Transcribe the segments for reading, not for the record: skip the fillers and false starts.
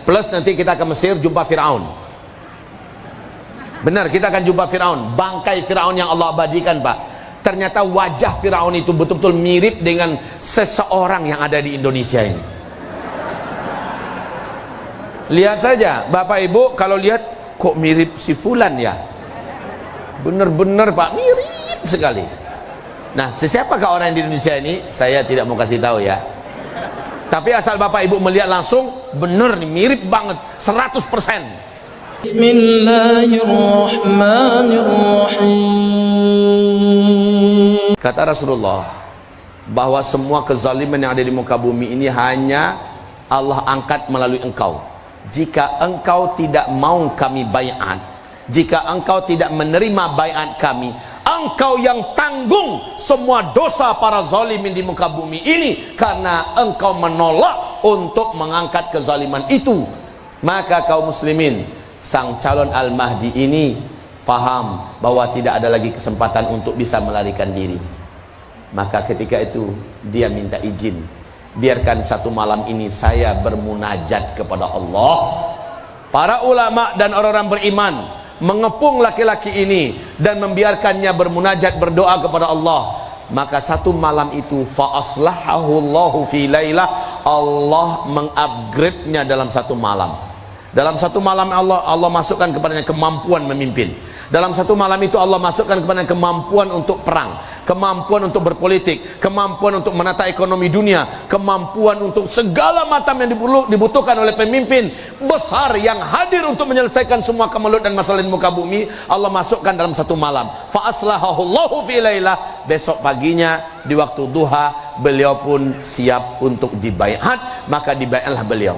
Plus nanti kita ke Mesir jumpa Fir'aun. Benar, kita akan jumpa Fir'aun, bangkai Fir'aun yang Allah abadikan, Pak. Ternyata wajah Fir'aun itu betul-betul mirip dengan seseorang yang ada di Indonesia ini. Lihat saja Bapak Ibu, kalau lihat kok mirip si Fulan ya, benar-benar Pak, mirip sekali. Nah, siapakah orang di Indonesia ini? Saya tidak mau kasih tahu ya, tapi asal Bapak Ibu melihat langsung, benar nih, mirip banget 100%. Bismillahirrahmanirrahim. Kata Rasulullah bahwa semua kezaliman yang ada di muka bumi ini hanya Allah angkat melalui engkau. Jika engkau tidak mau kami baiat, jika engkau tidak menerima baiat kami, engkau yang tanggung semua dosa para zalimin di muka bumi ini, karena engkau menolak untuk mengangkat kezaliman itu. Maka kaum muslimin, sang calon Al-Mahdi ini faham bahwa tidak ada lagi kesempatan untuk bisa melarikan diri. Maka ketika itu dia minta izin, biarkan satu malam ini saya bermunajat kepada Allah. Para ulama dan orang-orang beriman mengepung laki-laki ini dan membiarkannya bermunajat, berdoa kepada Allah. Maka satu malam itu fa aslahahu Allahu fi lailah, Allah mengupgrade-nya dalam satu malam. Dalam satu malam Allah masukkan kepadanya kemampuan memimpin. Dalam satu malam itu Allah masukkan kepadanya kemampuan untuk perang, kemampuan untuk berpolitik, kemampuan untuk menata ekonomi dunia, kemampuan untuk segala macam yang dibutuhkan oleh pemimpin besar yang hadir untuk menyelesaikan semua kemelut dan masalah di muka bumi. Allah masukkan dalam satu malam. Fa aslahahu Allahu fi lailah. Besok paginya di waktu duha beliau pun siap untuk dibaiat. Maka dibaiatlah beliau.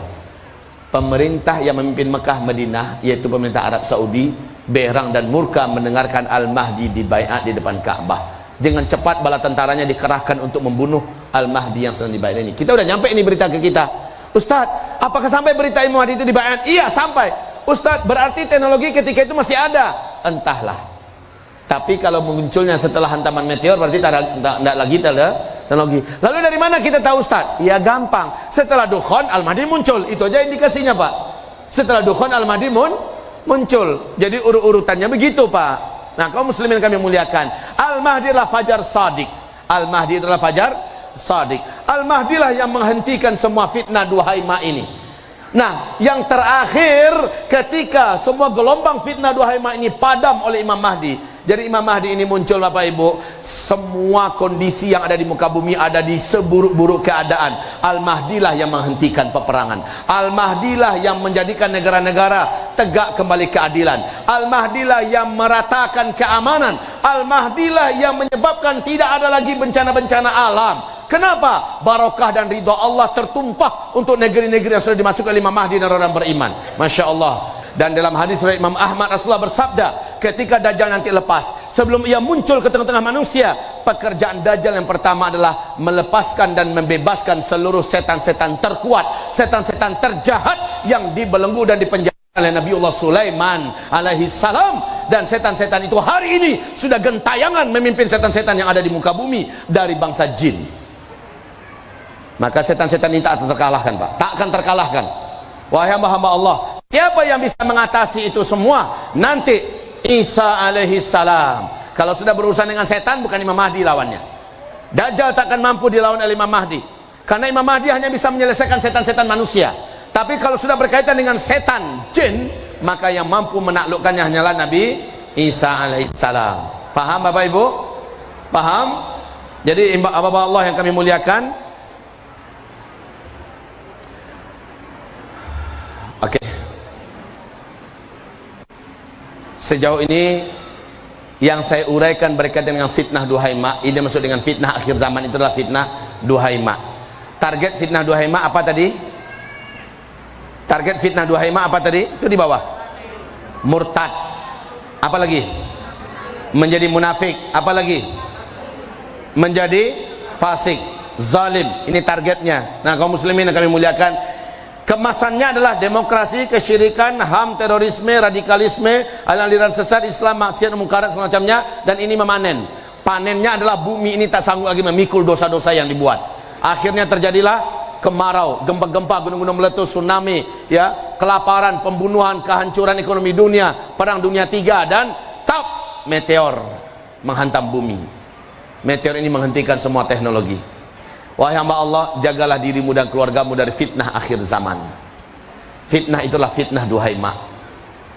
Pemerintah yang memimpin Mekah Madinah, yaitu pemerintah Arab Saudi, berang dan murka mendengarkan Al-Mahdi dibaiat di depan Ka'bah. Dengan cepat bala tentaranya dikerahkan untuk membunuh Al-Mahdi yang sedang dibaiat ini. Kita udah nyampe ini berita ke kita. Ustaz, apakah sampai berita Imam Mahdi itu dibaiat? Iya, sampai. Ustaz, berarti teknologi ketika itu masih ada? Entahlah. Tapi kalau munculnya setelah hantaman meteor, berarti tidak lagi teknologi. Lalu dari mana kita tahu, Ustaz? Ya gampang. Setelah Dukhan, Al-Mahdi muncul. Itu aja indikasinya, Pak. Setelah Dukhan, Al-Mahdi muncul. Jadi urutannya begitu, Pak. Nah, kaum muslimin kami muliakan, Al-Mahdi adalah fajar sadiq. Al-Mahdi adalah fajar sadiq. Al-Mahdi lah yang menghentikan semua fitnah duhaima ini. Nah, yang terakhir ketika semua gelombang fitnah duhaima ini padam oleh Imam Mahdi. Jadi Imam Mahdi ini muncul, Bapak Ibu, semua kondisi yang ada di muka bumi ada di seburuk-buruk keadaan. Al-Mahdi lah yang menghentikan peperangan. Al-Mahdi lah yang menjadikan negara-negara tegak kembali keadilan. Al-Mahdi lah yang meratakan keamanan. Al-Mahdi lah yang menyebabkan tidak ada lagi bencana-bencana alam. Kenapa? Barakah dan ridha Allah tertumpah untuk negeri-negeri yang sudah dimasukkan oleh Imam Mahdi dan orang beriman. Masya Allah. Dan dalam hadis dari Imam Ahmad, Rasulullah bersabda, ketika Dajjal nanti lepas, sebelum ia muncul ke tengah-tengah manusia, pekerjaan Dajjal yang pertama adalah melepaskan dan membebaskan seluruh setan-setan terkuat, setan-setan terjahat yang dibelenggu dan dipenjara oleh Nabiullah Sulaiman alaihi salam. Dan setan-setan itu hari ini sudah gentayangan memimpin setan-setan yang ada di muka bumi dari bangsa jin. Maka setan-setan ini tak akan terkalahkan, Pak. Tak akan terkalahkan. Wahai hamba-hamba Allah, siapa yang bisa mengatasi itu semua? Nanti Isa alaihi salam. Kalau sudah berurusan dengan setan, bukan Imam Mahdi lawannya. Dajjal takkan mampu dilawan oleh Imam Mahdi, karena Imam Mahdi hanya bisa menyelesaikan setan-setan manusia. Tapi kalau sudah berkaitan dengan setan jin, maka yang mampu menaklukkannya hanyalah Nabi Isa alaihi salam. Paham Bapak Ibu? Paham? Jadi Bapak Allah yang kami muliakan, oke. Sejauh ini yang saya uraikan berkaitan dengan fitnah duhaima, ini maksud dengan fitnah akhir zaman itu adalah fitnah duhaima. Target fitnah duhaima apa tadi? Target fitnah duhaima apa tadi? Itu di bawah. Murtad. Apa lagi? Menjadi munafik. Apa lagi? Menjadi fasik, zalim. Ini targetnya. Nah, kaum muslimin yang kami muliakan, kemasannya adalah demokrasi, kesyirikan, HAM, terorisme, radikalisme, aliran sesat, Islam, maksiat, mungkarat, semacamnya. Dan ini memanen. Panennya adalah bumi ini tak sanggup lagi memikul dosa-dosa yang dibuat. Akhirnya terjadilah kemarau, gempa-gempa, gunung-gunung meletus, tsunami, ya, kelaparan, pembunuhan, kehancuran ekonomi dunia, perang dunia 3, dan meteor menghantam bumi. Meteor ini menghentikan semua teknologi. Wahai hamba Allah, jagalah dirimu dan keluargamu dari fitnah akhir zaman. Fitnah itulah fitnah Duhaimah.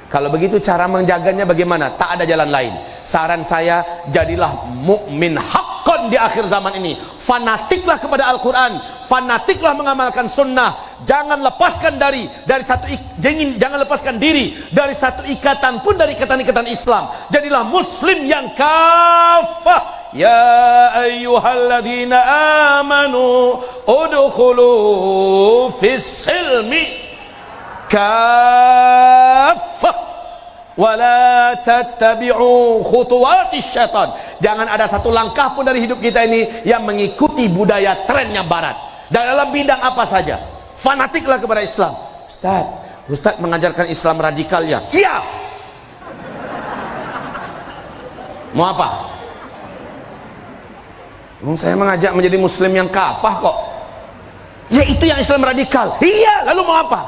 Kalau begitu cara menjaganya bagaimana? Tak ada jalan lain. Saran saya, jadilah mukmin haqqan di akhir zaman ini. Fanatiklah kepada Al-Quran, fanatiklah mengamalkan sunnah. Jangan lepaskan jangan lepaskan diri dari satu ikatan pun dari ikatan-ikatan Islam. Jadilah muslim yang kafah. Ya ayyuhalladzina amanu udkhulu fis silmi kafah wala tattabi'u khutuwatis syaitan. Jangan ada satu langkah pun dari hidup kita ini yang mengikuti budaya trennya barat dalam bidang apa saja. Fanatiklah kepada Islam. Ustaz mengajarkan Islam radikal ya? Iya. Mau apa? Saya mengajak menjadi muslim yang kafah kok. Ya itu yang Islam radikal. Iya, lalu mau apa?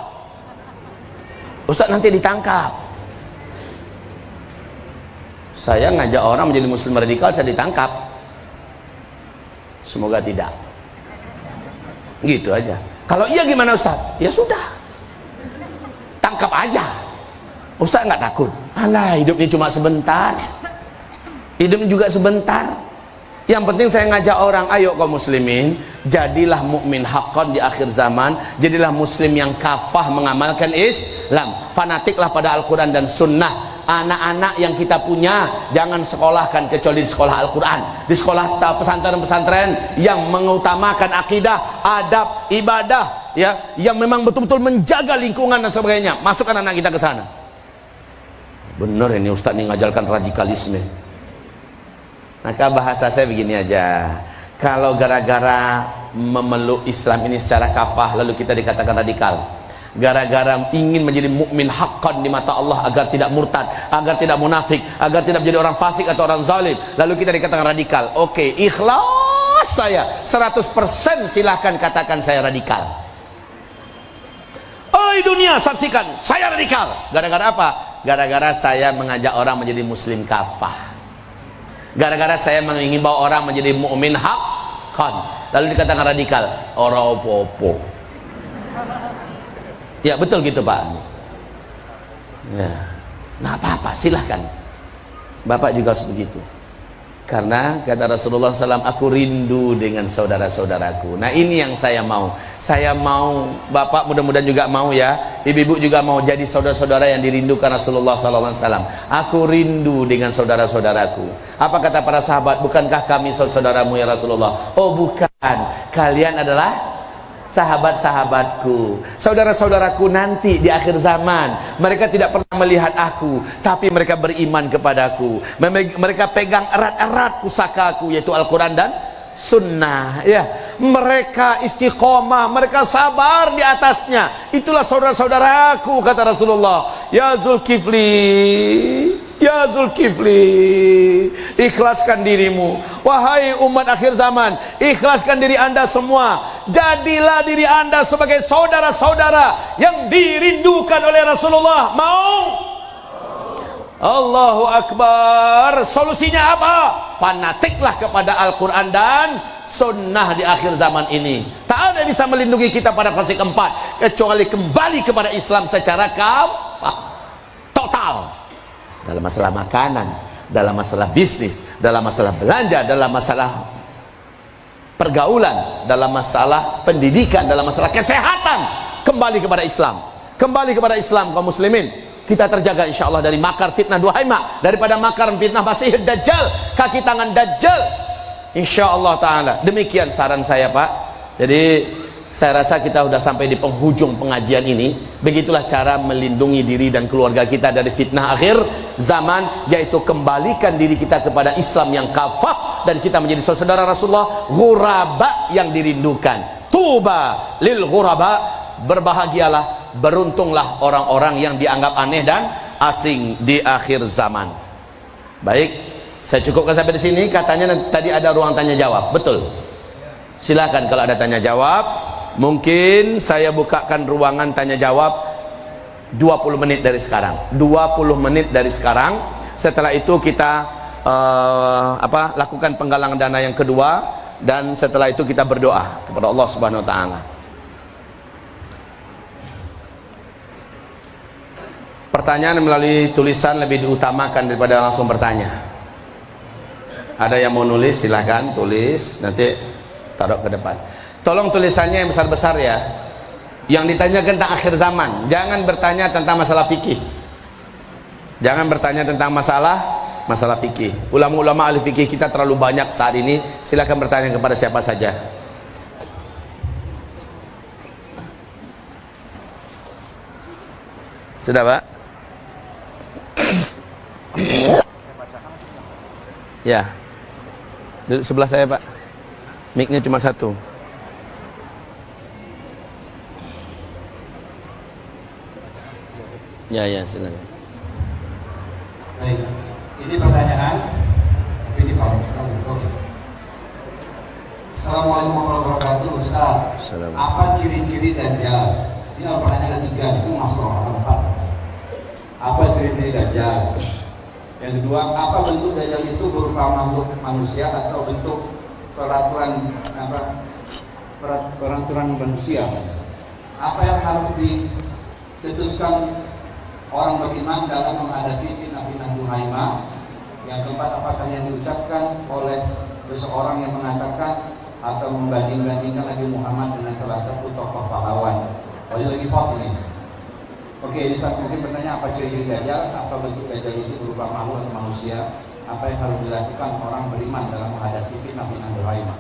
Ustaz nanti ditangkap. Saya ngajak orang menjadi muslim radikal, saya ditangkap. Semoga tidak. Gitu aja. Kalau iya gimana Ustaz? Ya sudah, tangkap aja. Ustaz nggak takut? Alah, hidup ini cuma sebentar. Hidup juga sebentar. Yang penting saya ngajak orang, ayo kaum muslimin, jadilah mukmin haqqan di akhir zaman, jadilah muslim yang kafah mengamalkan Islam, fanatiklah pada Al-Quran dan Sunnah. Anak-anak yang kita punya jangan sekolahkan kecuali di sekolah Al-Quran, di sekolah pesantren-pesantren yang mengutamakan akidah, adab, ibadah, ya, yang memang betul-betul menjaga lingkungan dan sebagainya. Masukkan anak kita ke sana. Bener ini Ustaz ini ngajarkan radikalisme. Maka bahasa saya begini aja, kalau gara-gara memeluk Islam ini secara kafah lalu kita dikatakan radikal, gara-gara ingin menjadi mukmin haqqan di mata Allah agar tidak murtad, agar tidak munafik, agar tidak menjadi orang fasik atau orang zalim, lalu kita dikatakan radikal. Oke, ikhlas saya 100%, silahkan katakan saya radikal. Oi dunia, saksikan saya radikal. Gara-gara apa? Gara-gara saya mengajak orang menjadi muslim kafah. Gara-gara saya ingin bawa orang menjadi mukmin haqqan, lalu dikatakan radikal. Orang opo-opo. Ya betul gitu Pak. Ya, nah apa-apa, silahkan. Bapak juga harus begitu. Karena kata Rasulullah SAW, aku rindu dengan saudara-saudaraku. Nah ini yang saya mau. Saya mau, Bapak mudah-mudahan juga mau ya, ibu-ibu juga mau jadi saudara-saudara yang dirindukan Rasulullah SAW. Aku rindu dengan saudara-saudaraku. Apa kata para sahabat? Bukankah kami saudaramu ya Rasulullah? Oh bukan, kalian adalah sahabat-sahabatku, saudara-saudaraku nanti di akhir zaman. Mereka tidak pernah melihat aku, tapi mereka beriman kepadaku. Mereka pegang erat-erat pusakaku, yaitu Al-Quran dan Sunnah. Ya, mereka istiqomah, mereka sabar di atasnya. Itulah saudara-saudaraku, kata Rasulullah. Ya Zulkifli, ya Zulkifli, ikhlaskan dirimu. Wahai umat akhir zaman, ikhlaskan diri anda semua. Jadilah diri anda sebagai saudara-saudara yang dirindukan oleh Rasulullah. Mau? Allahu Akbar. Solusinya apa? Fanatiklah kepada Al-Quran dan Sunnah di akhir zaman ini. Tak ada yang bisa melindungi kita pada fase keempat kecuali kembali kepada Islam secara kafah total. Dalam masalah makanan, dalam masalah bisnis, dalam masalah belanja, dalam masalah pergaulan, dalam masalah pendidikan, dalam masalah kesehatan, kembali kepada Islam. Kembali kepada Islam kaum muslimin. Kita terjaga insyaallah dari makar fitnah Duhaimah, daripada makar fitnah Masih Dajjal, kaki tangan Dajjal, insyaallah taala. Demikian saran saya Pak. Jadi saya rasa kita sudah sampai di penghujung pengajian ini. Begitulah cara melindungi diri dan keluarga kita dari fitnah akhir zaman, yaitu kembalikan diri kita kepada Islam yang kafah, dan kita menjadi saudara Rasulullah, ghuraba yang dirindukan. Tuba lil ghuraba, berbahagialah, beruntunglah orang-orang yang dianggap aneh dan asing di akhir zaman. Baik, saya cukupkan sampai di sini. Katanya tadi ada ruang tanya jawab, betul? Silakan kalau ada tanya jawab. Mungkin saya bukakan ruangan tanya jawab 20 menit dari sekarang. 20 menit dari sekarang. Setelah itu kita lakukan penggalangan dana yang kedua, dan setelah itu kita berdoa kepada Allah Subhanahu wa taala. Pertanyaan melalui tulisan lebih diutamakan daripada langsung bertanya. Ada yang mau nulis, silahkan tulis, nanti taruh ke depan. Tolong tulisannya yang besar-besar ya. Yang ditanya tentang akhir zaman. Jangan bertanya tentang masalah fikih. Jangan bertanya tentang masalah fikih. Ulama-ulama ahli fikih kita terlalu banyak saat ini. Silakan bertanya kepada siapa saja. Sudah, Pak? Ya. Duduk sebelah saya, Pak. Mic-nya cuma satu. Ya, silakan. Baik, ini pertanyaan, tapi ini paham sekali. Oke. Assalamualaikum warahmatullahi wabarakatuh, Ustaz. Apa ciri-ciri Dajjal? Ini pertanyaan ketiga, itu masuk orang keempat. Apa ciri-ciri Dajjal? Yang kedua, apa bentuk Dajjal itu berupa makhluk manusia atau bentuk peraturan manusia? Apa yang harus ditetuskan orang beriman dalam menghadapi fitnah-fitnah Juhaimah? Yang keempat, apakah yang diucapkan oleh seseorang yang mengatakan atau membanding-bandingkan Nabi Muhammad dengan salah satu tokoh pahlawan? Oh, ini lagi hot ini. Oke, ini mungkin bertanya apa ciri-ciri Dajjal, apa bentuk Dajjal itu berupa makhluk atau manusia, apa yang harus dilakukan orang beriman dalam menghadapi fitnah-fitnah Juhaimah?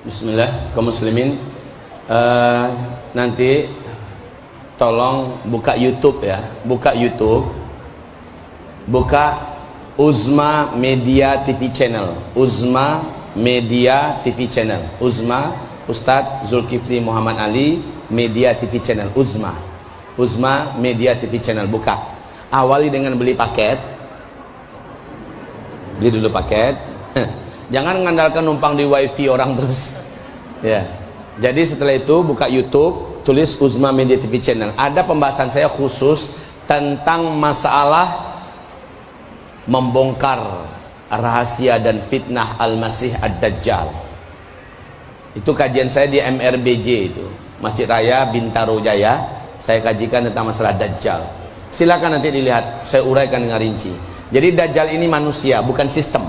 Bismillah, kaum muslimin. Nanti tolong buka YouTube ya, buka YouTube, buka Uzma Media TV Channel, Uzma Media TV Channel, Uzma Ustadz Zulkifli Muhammad Ali Media TV Channel, Uzma Media TV Channel. Buka, awali dengan beli paket, beli dulu paket. Jangan mengandalkan numpang di wifi orang terus ya. Jadi setelah itu buka YouTube, tulis Uzma Media TV Channel. Ada pembahasan saya khusus tentang masalah membongkar rahasia dan fitnah Al-Masih Ad-Dajjal. Itu kajian saya di MRBJ itu, Masjid Raya Bintaro Jaya. Saya kajikan tentang masalah Dajjal. Silakan nanti dilihat, saya uraikan dengan rinci. Jadi Dajjal ini manusia, bukan sistem.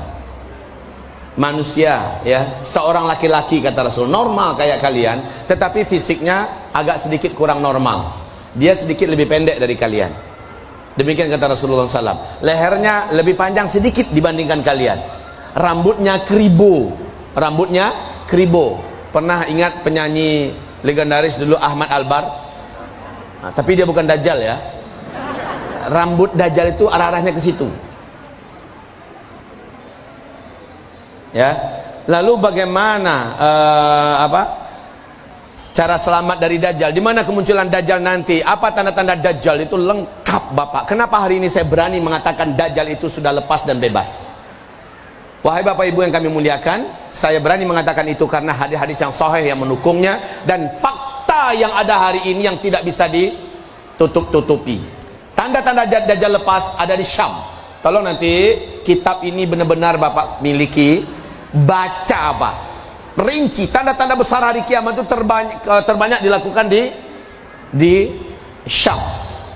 Manusia ya, seorang laki-laki kata Rasul, normal kayak kalian, tetapi fisiknya agak sedikit kurang normal. Dia sedikit lebih pendek dari kalian. Demikian kata Rasulullah SAW. Lehernya lebih panjang sedikit dibandingkan kalian. Rambutnya kribo. Pernah ingat penyanyi legendaris dulu Ahmad Albar? Nah, tapi dia bukan Dajjal ya. Rambut Dajjal itu arah-arahnya ke situ. Ya, lalu bagaimana cara selamat dari Dajjal? Di mana kemunculan Dajjal nanti? Apa tanda-tanda Dajjal itu lengkap, Bapak? Kenapa hari ini saya berani mengatakan Dajjal itu sudah lepas dan bebas? Wahai Bapak Ibu yang kami muliakan, saya berani mengatakan itu karena hadis-hadis yang sahih yang mendukungnya dan fakta yang ada hari ini yang tidak bisa ditutup-tutupi. Tanda-tanda Dajjal lepas ada di Syam. Tolong nanti kitab ini benar-benar Bapak miliki. Baca apa? Rinci tanda-tanda besar hari kiamat itu terbanyak dilakukan di Syam.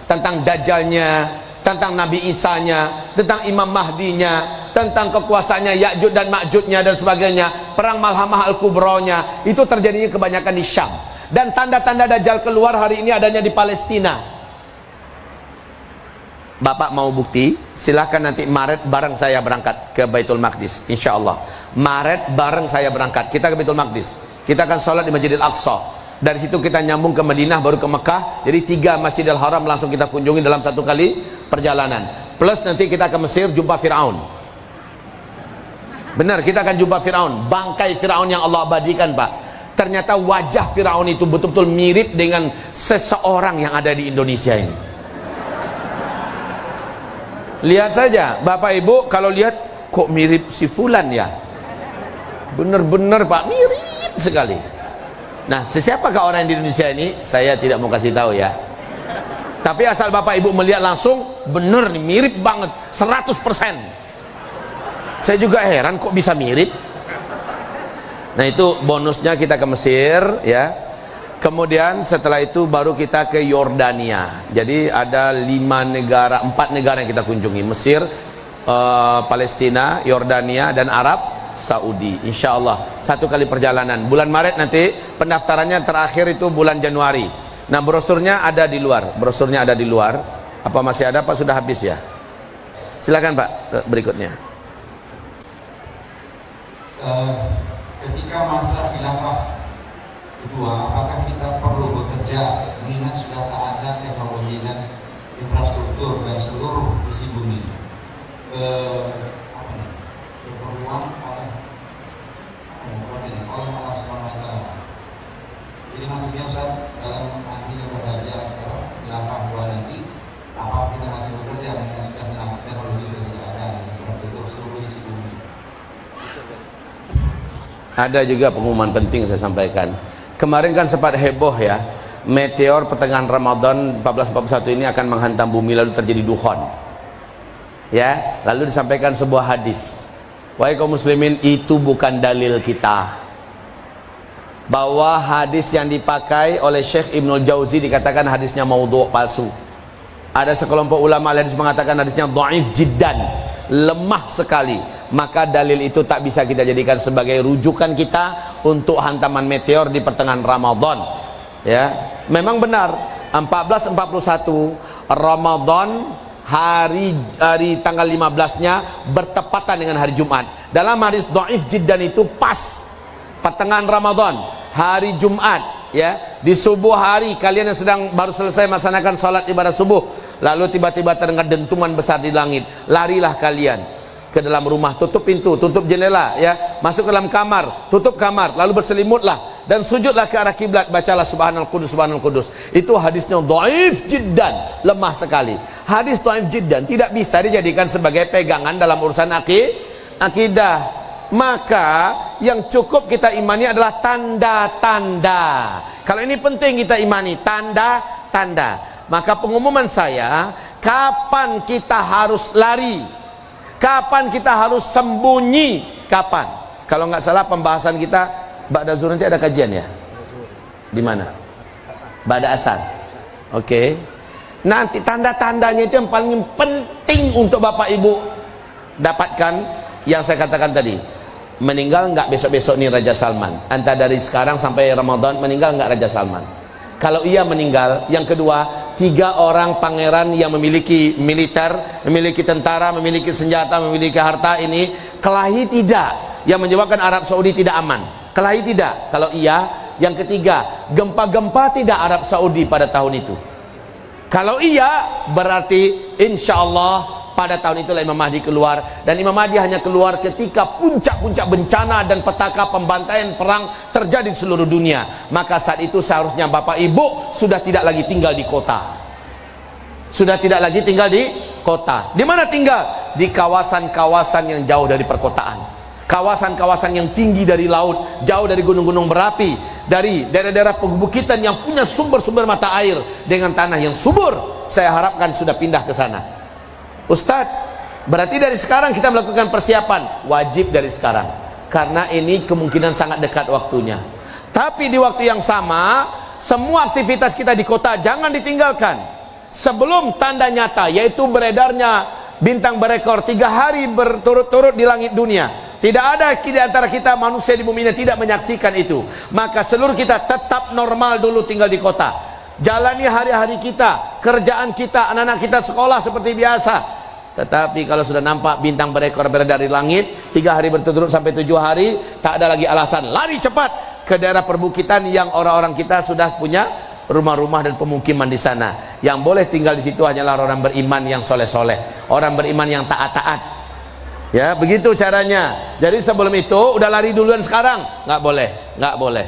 Tentang Dajjalnya, tentang Nabi Isanya, tentang Imam Mahdinya, tentang kekuasaannya Ya'juj dan Ma'jujnya dan sebagainya. Perang Malhamah Al-Kubronya itu terjadinya kebanyakan di Syam. Dan tanda-tanda Dajjal keluar hari ini adanya di Palestina. Bapak mau bukti? Silahkan nanti Maret bareng saya berangkat ke Baitul Maqdis, insya Allah. Maret bareng saya berangkat, kita ke Baitul Maqdis. Kita akan sholat di Masjidil Aqsa. Dari situ kita nyambung ke Madinah, baru ke Mekah. Jadi 3 Masjidil Haram langsung kita kunjungi dalam satu kali perjalanan. Plus nanti kita ke Mesir jumpa Fir'aun. Benar, kita akan jumpa Fir'aun. Bangkai Fir'aun yang Allah abadikan, Pak. Ternyata wajah Fir'aun itu betul-betul mirip dengan seseorang yang ada di Indonesia ini. Lihat saja Bapak Ibu, kalau lihat kok mirip si Fulan ya, bener-bener Pak, mirip sekali. Nah, siapakah orang yang di Indonesia ini? Saya tidak mau kasih tahu ya. Tapi asal Bapak Ibu melihat langsung, bener nih, mirip banget, 100%. Saya juga heran kok bisa mirip. Nah, itu bonusnya kita ke Mesir ya. Kemudian setelah itu baru kita ke Yordania. Jadi ada 4 negara yang kita kunjungi: Mesir, Palestina, Yordania, dan Arab Saudi. Insya Allah 1 kali perjalanan. Bulan Maret nanti pendaftarannya, terakhir itu bulan Januari. Nah, brosurnya ada di luar. Brosurnya ada di luar. Apa masih ada? Pak, sudah habis ya? Silakan Pak, berikutnya. Ketika masa khilafah kedua, apakah kita perlu bekerja mengingat sudah tak ada teknologi dan infrastruktur dan seluruh isi bumi keperluan oleh Allah SWT. Jadi maksudnya Ustaz, dalam nanti belajar khilafah dua nanti, apa kita masih bekerja mengingat sudah teknologi sudah tidak ada dan infrastruktur seluruh isi bumi? Ada juga pengumuman penting saya sampaikan. Kemarin kan sempat heboh ya, meteor pertengahan Ramadan 1441 ini akan menghantam bumi lalu terjadi dukhon. Ya, lalu disampaikan sebuah hadis. Wahai kaum muslimin, itu bukan dalil kita. Bahwa hadis yang dipakai oleh Syekh Ibnul Jauzi dikatakan hadisnya maudhu', palsu. Ada sekelompok ulama hadis mengatakan hadisnya dhaif jiddan, lemah sekali. Maka dalil itu tak bisa kita jadikan sebagai rujukan kita untuk hantaman meteor di pertengahan Ramadan. Ya, memang benar 1441 Ramadan hari tanggal 15-nya bertepatan dengan hari Jumat. Dalam hadis dhaif jiddan itu pas pertengahan Ramadan, hari Jumat, ya, di subuh hari kalian yang sedang baru selesai melaksanakan salat ibadah subuh, lalu tiba-tiba terdengar dentuman besar di langit. Larilah kalian ke dalam rumah, tutup pintu, tutup jendela, ya, masuk ke dalam kamar, tutup kamar, lalu berselimutlah dan sujudlah ke arah kiblat, bacalah subhanal qudus subhanal qudus. Itu hadisnya dhaif jiddan, lemah sekali. Hadis dhaif jiddan tidak bisa dijadikan sebagai pegangan dalam urusan akidah. Maka yang cukup kita imani adalah tanda-tanda. Kalau ini penting kita imani, tanda-tanda. Maka pengumuman saya, kapan kita harus lari, kapan kita harus sembunyi, kapan? Kalau nggak salah pembahasan kita ba'da zuhur nanti ada kajian ya? Di mana? Ba'da asar. Oke. Nanti tanda-tandanya itu yang paling penting untuk Bapak Ibu dapatkan, yang saya katakan tadi. Meninggal nggak besok-besok nih Raja Salman? Antara dari sekarang sampai Ramadan meninggal nggak Raja Salman? Kalau ia meninggal, yang kedua, 3 orang pangeran yang memiliki militer, memiliki tentara, memiliki senjata, memiliki harta ini kelahi tidak, yang menyebabkan Arab Saudi tidak aman. Kelahi tidak? Kalau iya, yang ketiga, gempa-gempa tidak Arab Saudi pada tahun itu? Kalau iya, berarti insya Allah pada tahun itulah Imam Mahdi keluar. Dan Imam Mahdi hanya keluar ketika puncak-puncak bencana dan petaka pembantaian perang terjadi di seluruh dunia. Maka saat itu seharusnya Bapak Ibu sudah tidak lagi tinggal di kota. Sudah tidak lagi tinggal di kota. Di mana tinggal? Di kawasan-kawasan yang jauh dari perkotaan, kawasan-kawasan yang tinggi dari laut, jauh dari gunung-gunung berapi, dari daerah-daerah perbukitan yang punya sumber-sumber mata air dengan tanah yang subur. Saya harapkan sudah pindah ke sana. Ustadz, berarti dari sekarang kita melakukan persiapan. Wajib dari sekarang, karena ini kemungkinan sangat dekat waktunya. Tapi di waktu yang sama, semua aktivitas kita di kota jangan ditinggalkan sebelum tanda nyata, yaitu beredarnya bintang berekor 3 hari berturut-turut di langit dunia. Tidak ada di antara kita manusia di bumi ini tidak menyaksikan itu. Maka seluruh kita tetap normal dulu tinggal di kota. Jalani hari-hari kita, kerjaan kita, anak-anak kita sekolah seperti biasa. Tetapi kalau sudah nampak bintang berekor beredar di langit 3 hari berturut-turut sampai 7 hari, tak ada lagi alasan, lari cepat ke daerah perbukitan yang orang-orang kita sudah punya rumah-rumah dan pemukiman di sana. Yang boleh tinggal di situ hanyalah orang beriman yang soleh-soleh, orang beriman yang taat-taat. Ya, begitu caranya. Jadi sebelum itu udah lari duluan sekarang, nggak boleh, nggak boleh.